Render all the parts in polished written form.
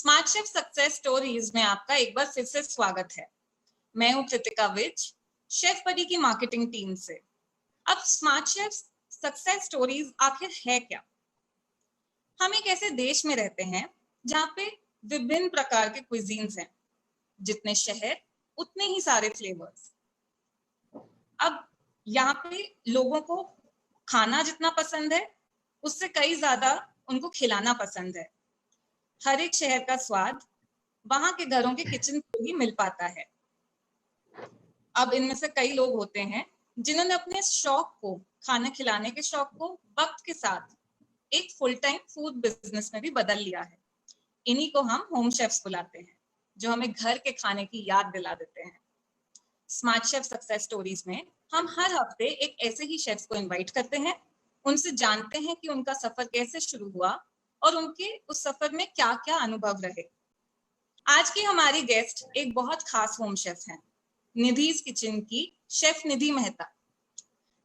Smart chef success stories में आपका एक बार फिर से स्वागत है। मैं हूं कृतिका विज, शेफ बडी की मार्केटिंग टीम से। अब स्मार्ट शेफ सक्सेस स्टोरीज आखिर है क्या? हम एक ऐसे देश में रहते हैं जहाँ पे विभिन्न प्रकार के क्विजीन्स हैं, जितने शहर उतने ही सारे फ्लेवर्स। अब यहाँ पे लोगों को खाना जितना पसंद है, उससे कई ज्यादा उनको खिलाना पसंद है। हर एक शहर का स्वाद वहां के घरों के किचन को ही मिल पाता है। अब इनमें से कई लोग होते हैं जिन्होंने अपने शौक को, खाना खिलाने के शौक को वक्त के साथ एक फुल टाइम फूड बिजनेस में भी बदल लिया है। इन्हीं को हम होम शेफ्स बुलाते हैं, जो हमें घर के खाने की याद दिला देते हैं। स्मार्ट शेफ सक्सेस स्टोरीज में हम हर हफ्ते एक ऐसे ही शेफ्स को इनवाइट करते हैं, उनसे जानते हैं कि उनका सफर कैसे शुरू हुआ और उनके उस सफर में क्या क्या अनुभव रहे। आज की हमारी गेस्ट एक बहुत खास होम शेफ हैं, निधिज किचन की शेफ निधि मेहता।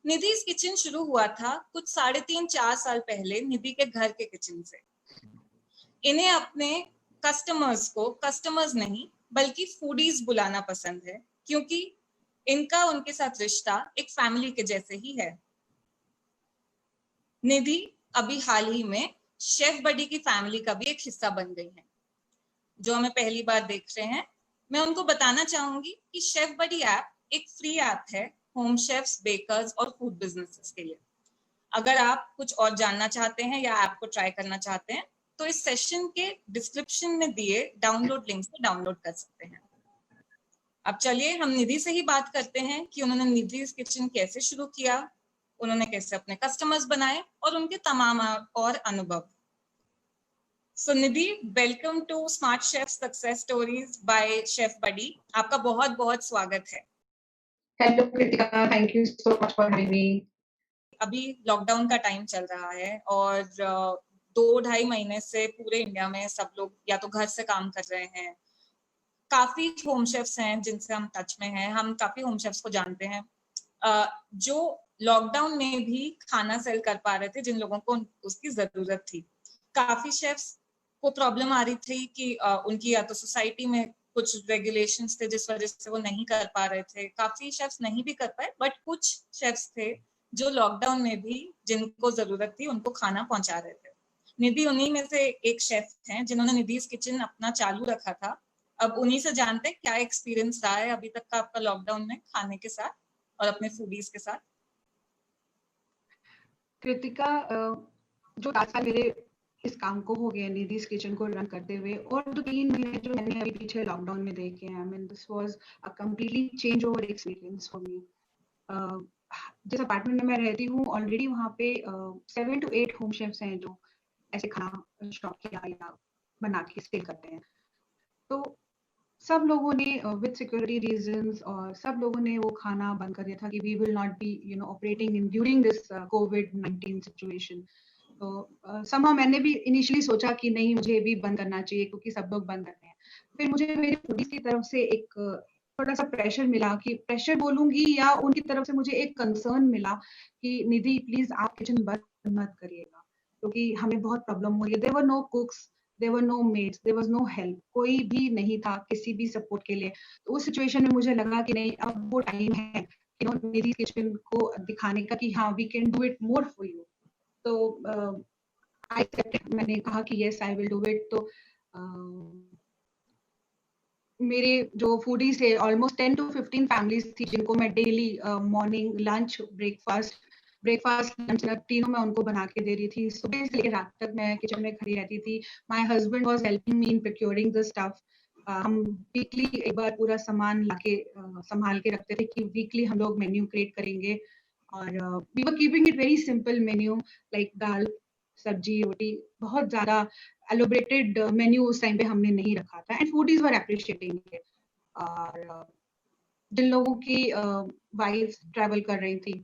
निधिज किचन शुरू हुआ था कुछ 3.5-4 साल पहले निधि के घर के किचन से। इन्हें अपने कस्टमर्स नहीं बल्कि फूडीज बुलाना पसंद है, क्योंकि इनका उनके साथ रिश्ता एक फैमिली के जैसे ही है। निधि अभी हाल ही में शेफ बडी की फैमिली का भी एक हिस्सा बन गई है। जो हमें पहली बार देख रहे हैं, मैं उनको बताना चाहूंगी कि शेफ बडी ऐप एक फ्री ऐप है होम शेफ्स, बेकर्स और फूड बिजनेसेस के लिए। अगर आप कुछ और जानना चाहते हैं या ऐप को ट्राई करना चाहते हैं, तो इस सेशन के डिस्क्रिप्शन में दिए डाउनलोड लिंक से डाउनलोड कर सकते हैं। अब चलिए हम निधि से ही बात करते हैं कि उन्होंने निधिज किचन कैसे शुरू किया, उन्होंने कैसे अपने कस्टमर्स बनाए और उनके तमाम और अनुभव। So Nidhi, welcome to smart chef success stories by chef buddy. आपका बहुत बहुत स्वागत है। Hello Kritika, thank you so much for having me. अभी लॉकडाउन का टाइम चल रहा है और 2-2.5 महीने से पूरे इंडिया में सब लोग या तो घर से काम कर रहे हैं। काफी होम शेफ्स हैं जिनसे हम टच में हैं, हम काफी होम शेफ्स को जानते हैं जो लॉकडाउन में भी खाना सेल कर पा रहे थे जिन लोगों को उसकी जरूरत थी। काफी शेफ्स को प्रॉब्लम आ रही थी कि उनकी या तो सोसाइटी में कुछ रेगुलेशंस थे जिस वजह से वो नहीं कर पा रहे थे। काफी शेफ्स नहीं भी कर पाए, बट कुछ शेफ्स थे जो लॉकडाउन में भी जिनको जरूरत थी उनको खाना पहुंचा रहे थे। निधि उन्हीं में से एक शेफ हैं जिन्होंने निधिज किचन अपना चालू रखा था। अब उन्हीं से जानते हैं क्या एक्सपीरियंस रहा है अभी तक का आपका लॉकडाउन में खाने के साथ और अपने फूडीज के साथ। कृतिका, जो 4 साल मेरे इस काम को हो गए, निधिज किचन को रन करते हुए, और जो 3 महीने जो मैंने अभी पीछे लॉकडाउन में देखे हैं, I mean this was a completely change over experience for me. जिस अपार्टमेंट में मैं रहती हूँ, ऑलरेडी वहाँ पे 7 to 8 होम शेफ्स हैं जो ऐसे खाना स्टॉक किया या बना के सेल करते हैं। तो सब लोगों ने विद सिक्योरिटी रीजंस और सब लोगों ने वो खाना बंद कर दिया था कि we will not be operating in during this कोविड-19 सिचुएशन। तो somehow मैंने भी इनिशियली सोचा कि नहीं, मुझे भी बंद करना चाहिए क्योंकि सब लोग बंद करते हैं। फिर मुझे मेरे फूडीज की तरफ से एक थोड़ा सा प्रेशर मिला, कि प्रेशर बोलूंगी या उनकी तरफ से मुझे एक कंसर्न मिला कि निधि प्लीज आप किचन बंद मत करिएगा, क्योंकि हमें बहुत प्रॉब्लम हो रही है। There were no cooks, there were no maids, there was no help, कोई भी नहीं था किसी भी सपोर्ट के लिए। तो उस सिचुएशन में मुझे लगा कि नहीं, अब वो टाइम है निधि किचन को दिखाने का कि हाँ, we can do it more for you. तो मैंने कहा कि yes, I will do it. तो मेरे जो फूडीज थे, ऑलमोस्ट 10 to 15 फैमिलीज थी जिनको मैं daily morning, lunch, breakfast lunch तीनों मैं उनको बना के दे रही थी। सुबह से लेकर रात तक मैं किचन में खड़ी रहती थी। My husband was helping me in procuring the stuff. हम वीकली एक बार पूरा सामान लाके संभाल के रखते थे कि वीकली हम लोग मेन्यू क्रिएट करेंगे। और we were keeping it very simple menu, like dal, sabzi, roti. बहुत ज्यादा एलोबरेटेड मेन्यू उस टाइम पे हमने नहीं रखा था, and foodies were appreciating it. और जिन लोगों की वाइफ ट्रैवल कर रही थी,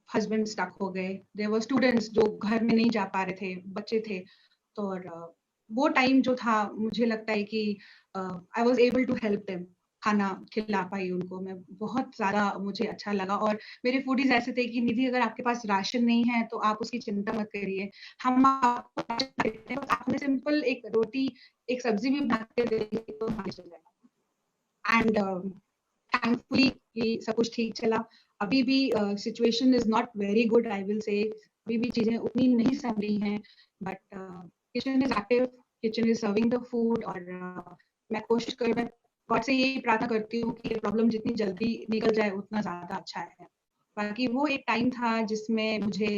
हस्बैंड स्टक हो गए, देयर वर स्टूडेंट्स जो घर में नहीं जा पा रहे थे, बच्चे थे। तो वो टाइम जो था, मुझे लगता है कि I was able to help them. खाना खिला पाई उनको। मैं बहुत ज़्यादा मुझे अच्छा लगा। और मेरे फूडीज़ ऐसे थे कि निधि अगर आपके पास राशन नहीं है तो आप उसकी चिंता मत करिए, हम आपको राशन देते हैं, बस आप हमें सिंपल एक रोटी, एक सब्जी भी बना के दे दीजिए तो हमें चल जाएगा। एंड थैंकफुली ये सब कुछ ठीक चला। अभी भी situation is not very good, I will से। अभी भी चीजें उतनी नहीं संभली हैं, but kitchen is active, kitchen is serving the food. और मैं कोशिश कर मैं गॉड से यही प्रार्थना करती हूँ कि ये प्रॉब्लम जितनी जल्दी निकल जाए उतना ज्यादा अच्छा है। बाकी वो एक टाइम था जिसमें मुझे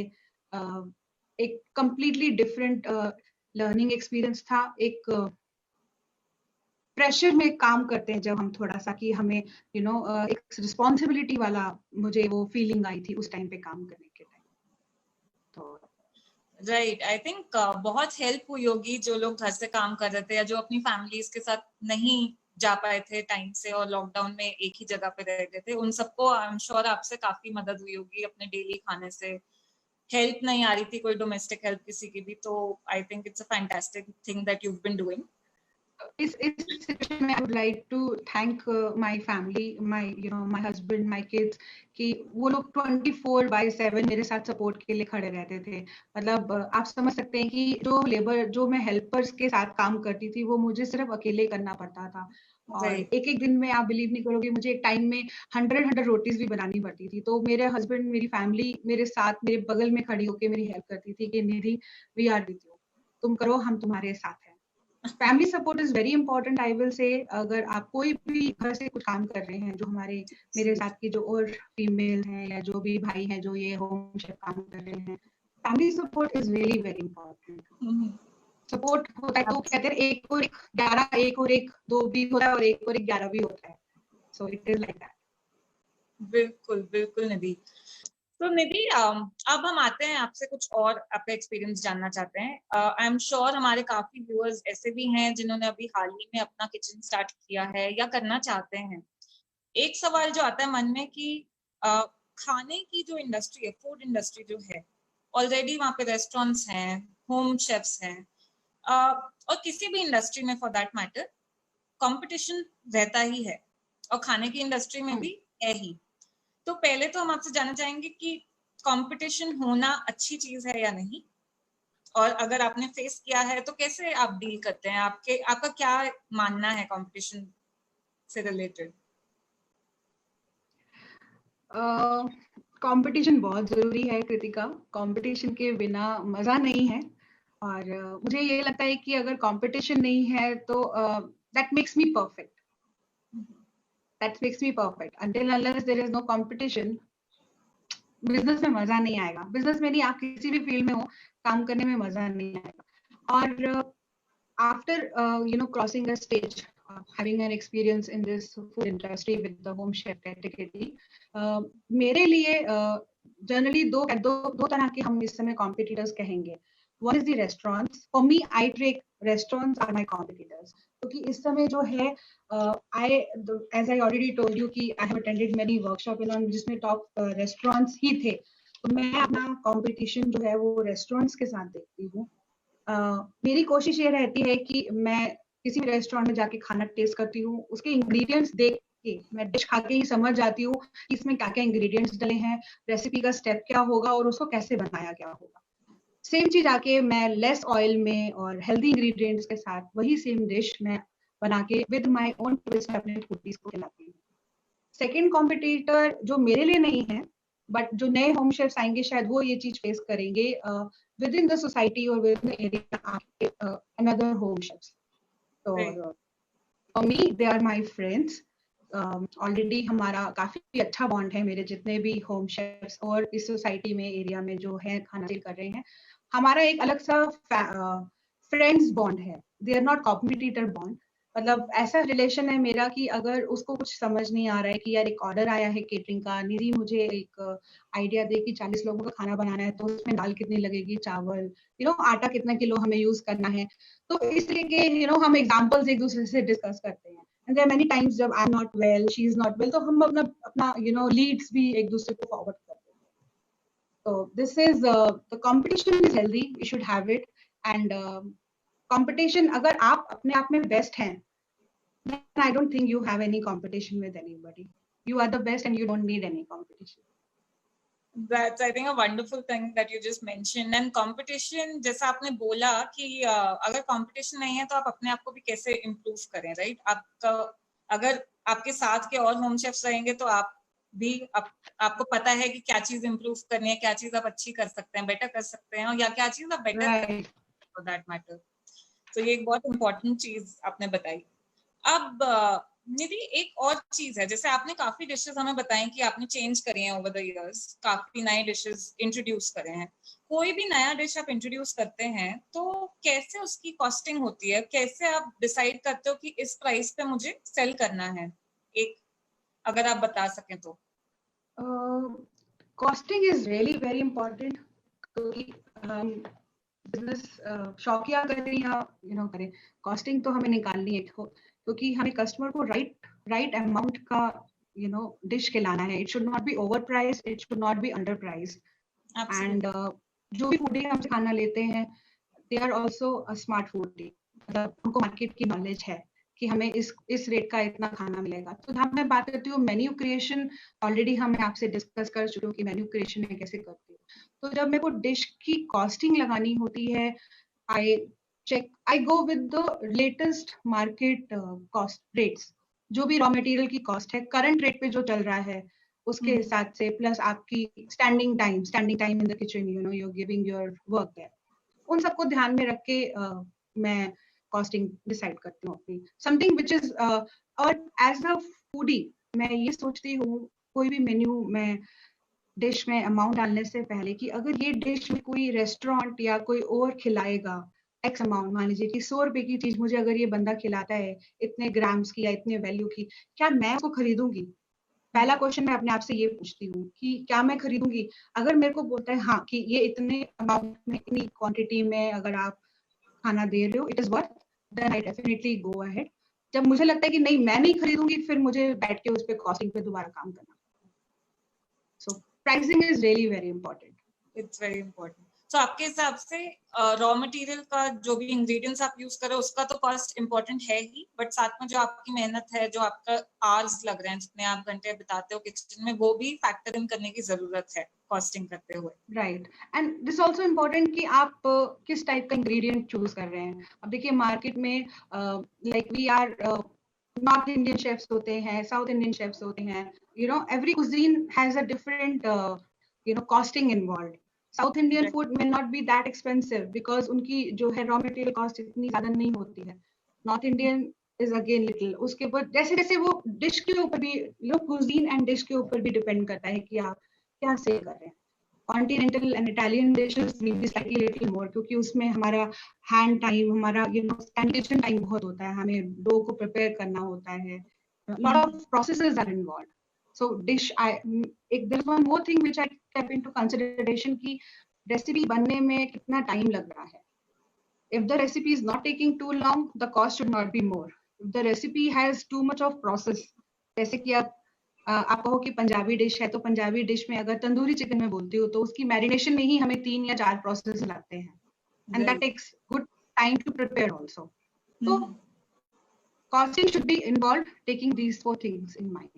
एक कंप्लीटली डिफरेंट लर्निंग एक्सपीरियंस था। एक प्रेशर में काम करते हैं जब हम थोड़ा सा, कि हमें एक रिस्पॉन्सिबिलिटी वाला मुझे वो फीलिंग आई थी उस टाइम पे काम करने के टाइम। तो राइट, आई थिंक बहुत हेल्प हुई होगी जो लोग घर से काम कर रहे थे या जो अपनी फैमिलीज के साथ नहीं जा पाए थे टाइम से और लॉकडाउन में एक ही जगह पे रह गए थे, उन सबको आई एम श्योर आपसे काफी मदद हुई होगी अपने डेली खाने से। हेल्प नहीं आ रही थी कोई डोमेस्टिक हेल्प किसी की भी, तो I think it's a fantastic thing that you've been doing. इस सिचुएशन में I would like to thank my family, my husband, my kids, कि वो लोग 24/7 मेरे साथ सपोर्ट के लिए खड़े रहते थे। मतलब आप समझ सकते हैं कि जो मैं हेल्पर्स के साथ काम करती थी वो मुझे सिर्फ अकेले करना पड़ता था। और Right. एक एक दिन में आप बिलीव नहीं करोगे, मुझे एक टाइम में 100 रोटीज भी बनानी पड़ती थी। तो मेरे हस्बैंड, मेरी फैमिली मेरे साथ, मेरे बगल में खड़ी होकर मेरी हेल्प करती थी कि निधि, वी आर विद यू, तुम करो, हम तुम्हारे साथ हैं। Family support is very important, I will से। अगर आप कोई भी घर से कुछ काम कर रहे हैं, जो मेरे साथ की जो और फीमेल हैं या जो भी भाई हैं जो ये होम शेफ काम कर रहे हैं, family support is really very important. Support होता है तो कहते हैं एक और एक 11, एक और एक 2 भी होता है और एक और एक 11 भी होता है। So it is like that. बिल्कुल बिल्कुल निधि। तो निधि, अब हम आते हैं आपसे कुछ और आपका एक्सपीरियंस जानना चाहते हैं। आई एम श्योर हमारे काफी व्यूअर्स ऐसे भी हैं जिन्होंने अभी हाल ही में अपना किचन स्टार्ट किया है या करना चाहते हैं। एक सवाल जो आता है मन में कि खाने की जो इंडस्ट्री है, फूड इंडस्ट्री जो है, ऑलरेडी वहाँ पे रेस्टोरेंट्स हैं, होम शेफ्स हैं, और किसी भी इंडस्ट्री में फॉर दैट मैटर कंपटीशन रहता ही है, और खाने की इंडस्ट्री में भी है ही। तो पहले तो हम आपसे जानना चाहेंगे कि कंपटीशन होना अच्छी चीज है या नहीं, और अगर आपने फेस किया है तो कैसे आप डील करते हैं, आपका क्या मानना है कंपटीशन से रिलेटेड? कंपटीशन बहुत जरूरी है कृतिका। कंपटीशन के बिना मजा नहीं है। और मुझे ये लगता है कि अगर कंपटीशन नहीं है तो that makes me perfect, until unless there is no competition, business में मजा नहीं आएगा। बिजनेस में नहीं, आप किसी भी फील्ड में हो, काम करने में मजा नहीं आएगा। और after crossing a stage, having an experience in this food industry with the home chef category, मेरे लिए जनरली दो तरह के हम इस समय कॉम्पिटिटर्स कहेंगे। One is the restaurants. For me, I take restaurants are my competitors. क्योंकि इस समय जो है, as I already told you कि I have attended many workshop जिसमें टॉप रेस्टोरेंट्स ही थे। तो मैं अपना कंपटीशन जो है वो रेस्टोरेंट्स के साथ देखती हूँ। मेरी कोशिश ये रहती है कि मैं किसी भी रेस्टोरेंट में जाके खाना टेस्ट करती हूँ, उसके इंग्रेडिएंट्स देख के मैं डिश खा के ही समझ जाती हूँ कि इसमें क्या क्या इंग्रेडिएंट्स डले हैं, रेसिपी का स्टेप क्या होगा और उसको कैसे बनाया गया होगा। सेम चीज आके मैं लेस ऑयल में और हेल्दी इंग्रेडिएंट्स के साथ वही सेम डिश मैं बना के विद माय ओन ट्विस्ट अपने फूडीज को खिलाती हूँ। सेकेंड कॉम्पिटिटर जो मेरे लिए नहीं है, बट जो नए होम शेफ्स आएंगे शायद वो ये चीज फेस करेंगे विद इन द सोसाइटी और within the area, another home chefs. तो for me they are my friends. Already हमारा काफी अच्छा बॉन्ड है, मेरे जितने भी होम शेफ्स और इस सोसाइटी में एरिया में जो है खाना सेल कर रहे हैं, हमारा एक अलग सा फ्रेंड्स बॉन्ड है। They are not competitor bond. मतलब ऐसा रिलेशन है मेरा कि अगर उसको कुछ समझ नहीं आ रहा है कि यार एक ऑर्डर आया है केटरिंग का, निधि मुझे एक आइडिया दे कि 40 लोगों का खाना बनाना है तो उसमें दाल कितनी लगेगी, चावल, आटा कितना किलो हमें यूज करना है, तो इसलिए के हम एग्जांपल्स एक दूसरे से डिस्कस करते हैं। एंड देयर मेनी टाइम्स जब I am not well, she is not well, तो हम अपना अपना लीड्स भी एक दूसरे को फॉरवर्ड करते हैं। तो this is the competition is healthy, we should have it. And competition, अगर आप अपने आप में बेस्ट हैं then I don't think you have any competition with anybody. You are the best and you don't need any competition. That's, I think, a wonderful thing that you just mentioned. And competition, जैसा आपने बोला कि अगर competition नहीं है तो आप अपने आप को भी कैसे improve करें, right? आपका अगर आपके साथ के और home chefs रहेंगे तो आप भी आपको पता है कि क्या चीज improve करनी है, क्या चीज आप अच्छी कर सकते हैं, better कर सकते हैं, और या क्या चीज आप better Right. for that matter. तो ये एक बहुत important चीज आपने बताई. अब निधि, एक और चीज है, जैसे आपने काफी डिशेस हमें बताएं कि आपने चेंज करी हैं ओवर द इयर्स, काफी नए डिशेस इंट्रोड्यूस करे हैं. कोई भी नया डिश आप इंट्रोड्यूस करते हैं तो कैसे उसकी कॉस्टिंग होती है, कैसे आप डिसाइड करते हो कि इस प्राइस पे मुझे सेल करना है, एक अगर आप बता सकें तो. Costing is really very important. क्योंकि बिजनेस शौकिया करें या करें, कॉस्टिंग तो हमें निकालनी है, क्योंकि हमें कस्टमर को राइट अमाउंट का डिश खिलाना है. It should not be over price, it should not be under price. And जो भी फूडी हमसे खाना लेते हैं, they are also a smart foodie. मतलब उनको मार्केट की नॉलेज है कि हमें इस रेट का इतना खाना मिलेगा. तो जहाँ मैं बात करती हूँ मेन्यू क्रिएशन, ऑलरेडी हम आपसे डिस्कस कर चुके हो कि मेन्यू क्रिएशन है कैसे करती हूँ. तो जब मेरे को डिश की कॉस्टिंग लगानी होती है, I go with the latest market cost rates. जो भी रॉ मटेरियल की कॉस्ट है करंट रेट पे जो चल रहा है उसके हिसाब से, प्लस आपकी standing time in the kitchen, you are giving your work there, उन सबको ध्यान में रख के मैं कॉस्टिंग डिसाइड करती हूँ अपनी. समथिंग विच इज, और एज अ फूडी मैं ये सोचती हूँ कोई भी मेन्यू में डिश में अमाउंट डालने से पहले कि अगर ये डिश में कोई रेस्टोरेंट या कोई और खिलाएगा एक्स अमाउंट, मान लीजिए कि 100 रुपए की चीज मुझे अगर ये बंदा खिलाता है इतने ग्राम्स की या इतने वैल्यू की, क्या मैं उसको खरीदूंगी? पहला क्वेश्चन मैं अपने आप से ये पूछती हूँ कि क्या मैं खरीदूंगी. अगर मेरे को बोलता है हाँ कि ये इतने अमाउंट में, इतनी क्वांटिटी में अगर आप खाना दे रहे हो, it is worth, then I definitely go ahead. जब मुझे लगता है कि नहीं मैं नहीं खरीदूंगी, फिर मुझे बैठ के उस पे कॉस्टिंग पे दोबारा काम करना. So pricing is really very important. It's very important. तो आपके हिसाब से रॉ मटेरियल का जो भी इंग्रेडिएंट्स आप यूज कर रहे हो उसका तो कॉस्ट इंपॉर्टेंट है ही, बट साथ में जो आपकी मेहनत है, जो आपका आवर्स लग रहे हैं, जितने आप घंटे बिताते हो किचन में, वो भी फैक्टर इन करने की जरूरत है कॉस्टिंग करते हुए. Right. And this also important कि आप किस टाइप का इंग्रेडिएंट चूज कर रहे हैं. अब देखिए मार्केट में like we are North Indian chefs होते हैं, साउथ इंडियन शेफ्स होते हैं, every cuisine has a different costing involved. South Indian food may not be that expensive because उनकी जो है रॉ मटेरियल कॉस्ट इतनी ज्यादा नहीं होती है. North Indian is again little. उसके ऊपर जैसे जैसे वो डिश के ऊपर भी, cuisine एंड डिश के ऊपर भी डिपेंड करता है कि आप क्या सेल कर रहे हैं. Continental and Italian dishes will be slightly little more, क्योंकि उसमें हमारा हैंड टाइम, हमारा सैनिटेशन टाइम बहुत होता है, हमें डो को प्रिपेयर करना होता है, lot of processes are involved. So dish there is one more thing which I keep into consideration की रेसिपी बनने में कितना टाइम लग रहा है. If the recipe is not taking too long, the cost should not be more. If the recipe has too much of process, जैसे कि आप कहो कि पंजाबी डिश है, तो पंजाबी डिश में अगर तंदूरी चिकन में बोलती हूँ तो उसकी मैरिनेशन में ही हमें 3 या 4 प्रोसेस लगते हैं, and that takes good time to prepare also. So costing should be involved, taking these 4 things in mind.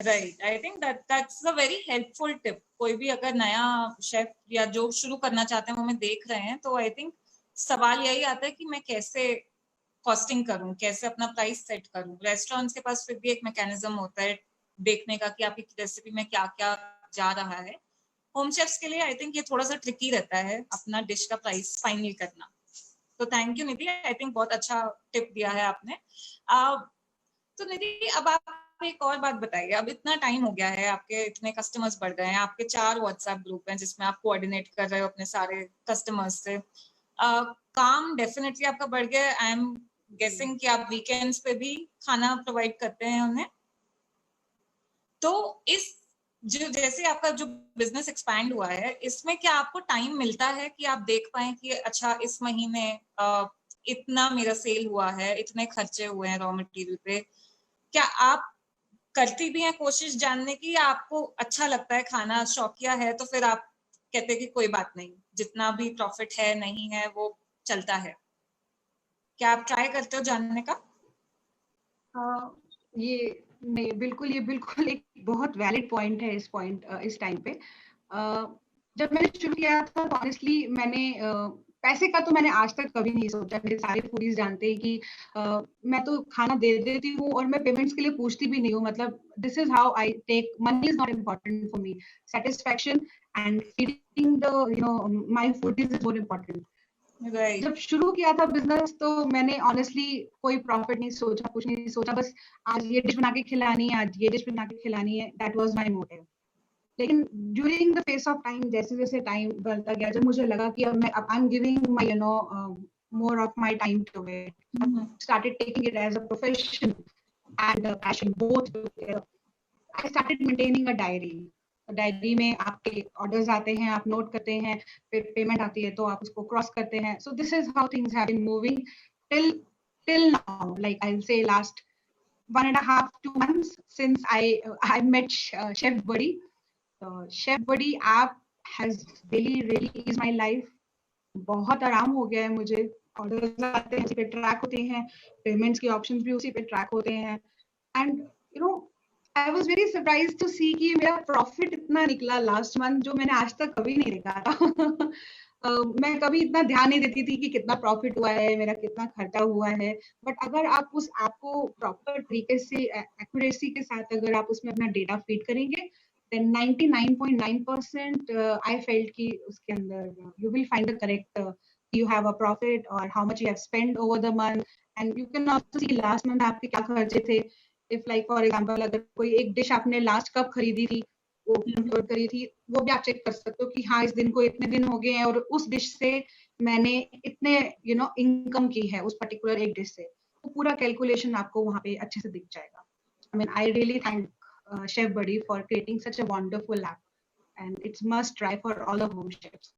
Right. I think that's a very helpful tip. कोई भी अगर नया शेफ या जो शुरू करना चाहते हैं वो हमें देख रहे हैं, तो आई थिंक सवाल यही आता है कि मैं कैसे कॉस्टिंग करूं, कैसे अपना प्राइस सेट करूं. रेस्टोरेंट्स के पास फिर भी एक मैकेनिज्म होता है देखने का कि आपकी रेसिपी में क्या क्या जा रहा है. होम शेफ्स के लिए आई थिंक ये थोड़ा सा ट्रिकी रहता है अपना डिश का प्राइस फाइनल करना. तो thank you Nidhi, I think बहुत अच्छा टिप दिया है आपने. तो निधि, अब आप एक और बात बताइए. अब इतना टाइम हो गया है, आपके इतने कस्टमर्स बढ़ गए हैं, आपके 4 व्हाट्सएप ग्रुप हैं जिसमें आप कोऑर्डिनेट कर रहे हो अपने सारे कस्टमर्स से. काम डेफिनेटली आपका बढ़ गया. आई एम गेसिंग कि आप वीकेंड्स पे भी खाना प्रोवाइड करते हैं उन्हें. तो इस जो जैसे आपका जो बिजनेस एक्सपैंड हुआ है, इसमें क्या आपको टाइम मिलता है कि आप देख पाए कि अच्छा इस महीने इतना मेरा सेल हुआ है, इतने खर्चे हुए हैं रॉ मटेरियल पे? क्या आप करती भी हैं कोशिश जानने की, या आपको अच्छा लगता है खाना, शौकिया है, तो फिर आप कहते हैं कि कोई बात नहीं, जितना भी प्रॉफिट है नहीं है वो चलता है? क्या आप ट्राई करते हो जानने का? ये नहीं, बिल्कुल, ये बिल्कुल एक बहुत वैलिड पॉइंट है इस टाइम पे। जब मैंने शुरू किया था तो ऑनेस्टली मैंने पैसे का तो मैंने आज तक कभी नहीं सोचा। मेरे सारे फूडीज जानते हैं कि मैं तो खाना दे देती हूँ और मैं पेमेंट्स के लिए पूछती भी नहीं हूँ। मतलब this is how I take, money is not important for me, satisfaction and feeding the my food is more important. Right. जब शुरू किया था बिजनेस तो मैंने ऑनेस्टली कोई प्रॉफिट नहीं सोचा, कुछ नहीं सोचा, बस आज ये डिश बना के खिलानी है, आज ये डिश बना के खिलानी है, दैट वाज माय मोटिव। लेकिन during the face of time, जैसे जैसे टाइम बढ़ता गया, जब मुझे लगा कि अब I am giving my more of my time to it, started taking it as a profession and passion both together. I started maintaining a diary में आपके ऑर्डर्स आते हैं, आप नोट करते हैं, फिर पेमेंट आती है तो आप उसको क्रॉस करते हैं। So this is how things have been moving till now, like I will say last 1.5 2 months since I met Chef Buddy. Chef Buddy app has really eased my life. बहुत आराम हो गया है मुझे। ऑर्डर्स आते हैं, उसी पे ट्रैक होते हैं, पेमेंट्स के ऑप्शंस भी उसी पे ट्रैक होते हैं। And you know, I was very surprised to see कि मेरा प्रॉफिट इतना निकला लास्ट मंथ, जो मैंने आज तक कभी नहीं देखा था। मैं कभी इतना ध्यान नहीं देती थी कि कितना प्रॉफिट हुआ है, मेरा कितना खर्चा हुआ है। बट अगर आप उस ऐप को प्रॉपर तरीके से एक्यूरेसी के साथ अगर आप उसमें अपना डेटा फीड करेंगे, then 99.9% I felt कि उसके अंदर you will find the correct you have a profit or how much you have spent over the month, and you can also see last month आपके क्या खर्चे थे। if like for example अगर कोई एक डिश आपने लास्ट कब खरीदी थी, वो अपलोड करी थी, वो भी आप चेक कर सकते हो कि हाँ इस दिन को इतने दिन हो गए हैं और उस डिश से मैंने इतने इनकम की है उस पर्टिकुलर एक डिश से। वो पूरा कैलकुलेशन आपको वहाँ पे अच्छे से दिख जाएगा। I mean, I really thank Chef Buddy for creating such a wonderful app, and it's must try for all the home chefs.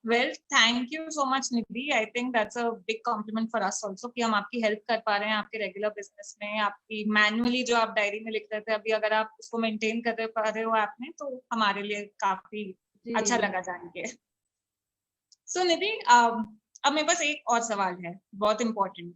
Well thank you so much Nidhi. I think that's a big complement for us also कि हम आपकी help कर पा रहे हैं आपके regular business में। आपकी मैनुअली जो आप डायरी में लिख रहे थे, अभी अगर आप उसको मेंटेन कर पा रहे हो ऐप में, तो हमारे लिए काफी अच्छा लगा जान के। सो निधि, अब मेरे पास एक और सवाल है, बहुत इम्पोर्टेंट।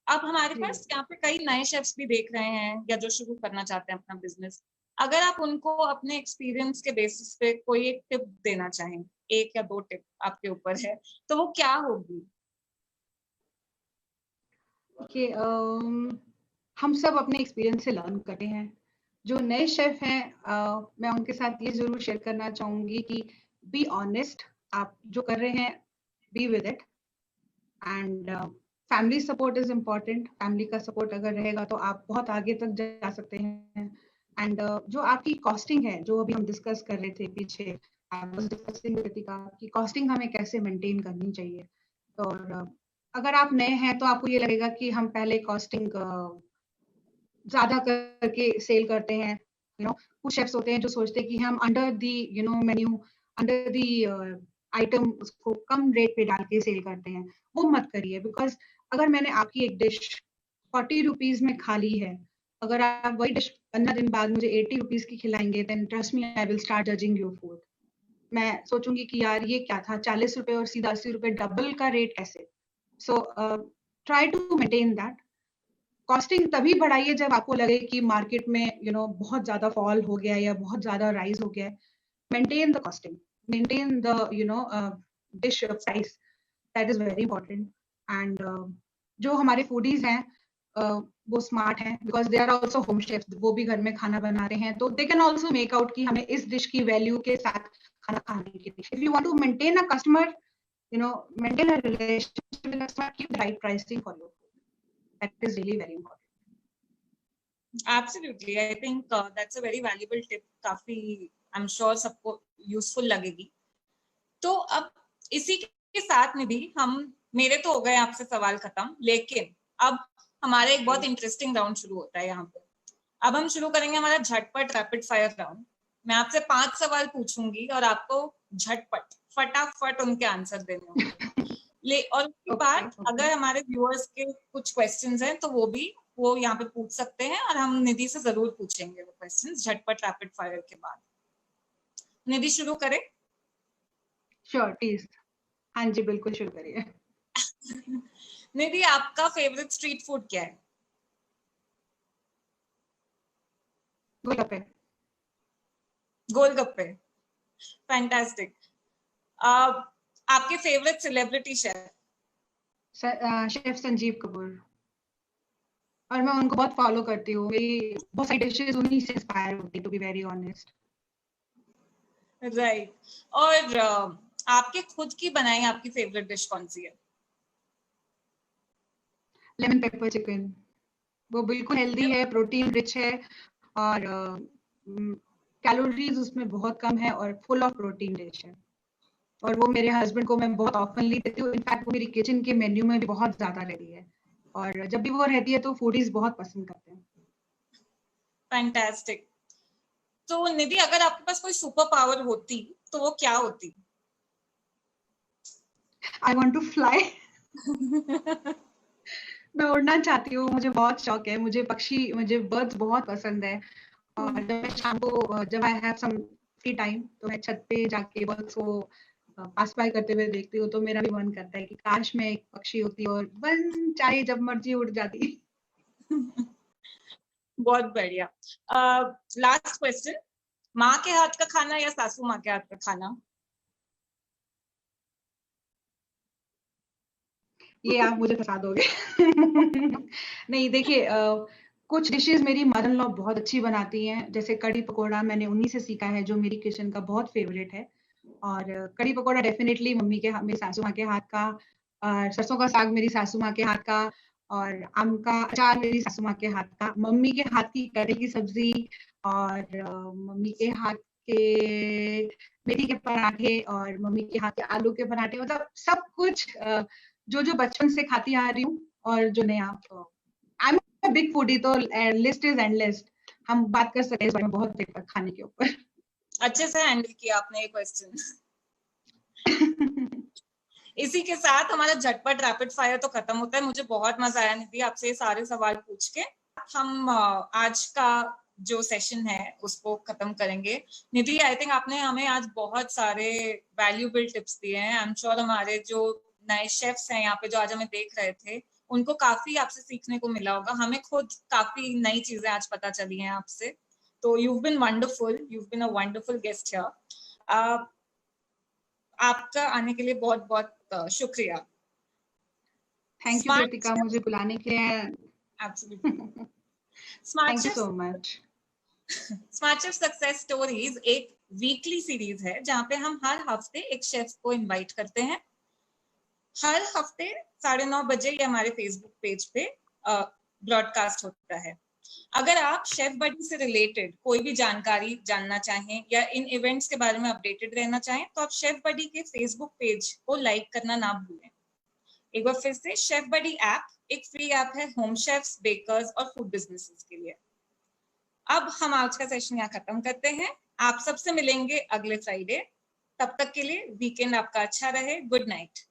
अब हमारे पास यहाँ पे कई नए शेफ्स भी देख रहे हैं या जो शुरू करना चाहते हैं अपना बिजनेस। अगर आप उनको अपने एक्सपीरियंस के बेसिस पे कोई एक टिप देना चाहें, 1 या 2 टिप आपके ऊपर है, तो वो क्या होगी? Okay, हम सब अपने एक्सपीरियंस से लर्न करते हैं। जो नए शेफ हैं, मैं उनके साथ ये जरूर शेयर करना चाहूंगी कि बी ऑनेस्ट, आप जो कर रहे हैं be with it, and family support is important. Family का सपोर्ट अगर रहेगा तो आप बहुत आगे तक जा सकते हैं। एंड जो आपकी कॉस्टिंग है, जो अभी हम डिस्कस कर रहे थे पीछे, कि कॉस्टिंग हमें कैसे मेंटेन करनी चाहिए। और अगर आप नए हैं तो आपको ये लगेगा कि हम पहले कॉस्टिंग ज्यादा करके सेल करते हैं। कुछ शेफ्स होते हैं जो सोचते हैं कि हम under the menu, under the item उसको कम रेट पे डाल के सेल करते हैं। वो मत करिए, बिकॉज अगर मैंने आपकी एक डिश 40 रुपीज में खा ली है, अगर आप वही डिश 15 दिन बाद मुझे 80 रुपीज की खिलाएंगे, then trust me I will start judging your food. मैं सोचूंगी कि यार ये क्या था, 40 रुपए और सीधा 80 रुपए डबल का रेट कैसे। So try to maintain that. Costing तभी बढ़ाइए जब आपको लगे कि मार्केट में बहुत ज्यादा फॉल हो गया या बहुत ज्यादा राइज हो गया है। Maintain the costing, maintain the dish price, that is very important. And जो हमारे फूडीज हैं वो स्मार्ट हैं, because they are also home chef, वो भी घर में खाना बना रहे हैं, तो they can also make out कि हमें इस डिश की वैल्यू के साथ खाना खाने की। If you want to maintain a customer, maintain a relationship with the customer, keep the right pricing for your food. That is really very important. Absolutely, I think that's a very valuable tip. काफी I am sure सबको useful लगेगी। तो अब इसी के साथ निधि, हम मेरे तो हो गए आपसे सवाल खत्म, लेकिन अब हमारा एक बहुत इंटरेस्टिंग राउंड शुरू होता है यहाँ पे। अब हम शुरू करेंगे हमारा झटपट रैपिड फायर राउंड। मैं आपसे 5 सवाल पूछूंगी और आपको झटपट फटाफट उनके आंसर देने होंगे। और उसके बाद अगर हमारे व्यूअर्स के कुछ क्वेश्चंस हैं तो वो यहाँ पे पूछ सकते हैं, और हम निधि से जरूर पूछेंगे वो क्वेश्चंस झटपट रैपिड फायर के बाद। निधि शुरू करें? Sure, please. हाँ जी, बिल्कुल शुरू करिए। निधि, आपका फेवरेट स्ट्रीट फूड क्या है? गोलगप्पे। गोलगप्पे। फैंटास्टिक। आपके favourite celebrity chef? Chef Sanjeev Kapoor. और मैं उनको बहुत फॉलो करती हूँ, मेरी बहुत सारी डिशेस उन्हीं से इंस्पायर होती है, to be very honest. Right. और आपके खुद की बनाई आपकी फेवरेट डिश कौन सी है? लेमन पेपर चिकन, वो बिल्कुल हेल्दी है, प्रोटीन रिच है, और कैलोरीज उसमें बहुत कम है और फुल ऑफ प्रोटीन डिश है। और वो मेरे हस्बैंड को मैं बहुत ऑफनली देती हूँ, इनफैक्ट वो मेरी किचन के मेन्यू में भी बहुत ज्यादा रहती है, और जब भी वो रहती है तो फूडीज बहुत पसंद करते हैं। फैंटास्टिक। तो निधि, अगर आपके पास कोई सुपर पावर होती तो वो क्या होती? I want to fly. मैं उड़ना चाहती हूँ, मुझे बहुत शौक है, मुझे बर्ड्स बहुत पसंद है। और जब मैं शाम को, जब I have some free time, तो मैं छत पे जाके बर्ड्स को पास बाय करते हुए देखती हूँ, तो मेरा भी मन करता है कि काश मैं एक पक्षी होती और बन चाहे जब मर्जी उड़ जाती। बहुत बढ़िया। लास्ट क्वेश्चन, माँ के हाथ का खाना या सासू माँ के हाथ का खाना? ये आप मुझे फंसा दोगे। नहीं, देखिए, कुछ डिशेस मेरी मदर इन लॉ बहुत अच्छी बनाती हैं, जैसे कढ़ी पकोड़ा मैंने उन्हीं से सीखा है, जो मेरी किचन का बहुत फेवरेट है। और कढ़ी पकोड़ा डेफिनेटली मेरी सासू माँ के हाथ का, सरसों का साग मेरी सासू माँ के हाथ का, और आम का अचार मेरी सासू माँ के हाथ का, मम्मी के हाथ की कढ़ी की सब्जी, और मम्मी के हाथ के मेथी के पराठे, और मम्मी के हाथ के आलू के पराठे, मतलब सब कुछ जो बचपन से खाती आ रही हूँ, और जो नया। आई एम बिग फूडी, तो लिस्ट इज एंडलेस। हम बात कर सकते हैं इस बारे में बहुत देर तक खाने के ऊपर। अच्छे से हैंडल किया आपने ये क्वेश्चन। इसी के साथ हमारा झटपट रैपिड फायर तो खत्म होता है। मुझे बहुत मजा आया निधि आपसे ये सारे सवाल पूछ के। हम आज का जो सेशन है उसको खत्म करेंगे। निधि, आई थिंक आपने हमें आज बहुत सारे वैल्यूएबल टिप्स दिए हैं। आई एम श्योर हमारे जो नए शेफ्स हैं यहाँ पे जो आज हमें देख रहे थे, उनको काफी आपसे सीखने को मिला होगा। हमें खुद काफी नई चीजें आज पता चली हैं आपसे। तो you've been wonderful, you've been a wonderful guest here. आपका आने के लिए बहुत बहुत शुक्रिया। थैंक यू कृतिका, मुझे बुलाने के लिए। Absolutely. Smart thank you chef so much. Smart chef success stories एक वीकली सीरीज है जहाँ पे हम हर हफ्ते एक शेफ को इनवाइट करते हैं। हर हफ्ते 9:30 बजे ये हमारे फेसबुक पेज पे ब्रॉडकास्ट होता है। अगर आप शेफ बडी से रिलेटेड कोई भी जानकारी जानना चाहें या इन इवेंट्स के बारे में अपडेटेड रहना चाहें, तो आप शेफ बडी के फेसबुक पेज को लाइक करना ना भूलें। एक बार फिर से, शेफ बडी ऐप एक फ्री ऐप है होम शेफ्स, बेकर्स और फूड बिजनेसेस के लिए। अब हम आज का सेशन यहाँ खत्म करते हैं। आप सबसे मिलेंगे अगले फ्राइडे। तब तक के लिए वीकेंड आपका अच्छा रहे। Good night.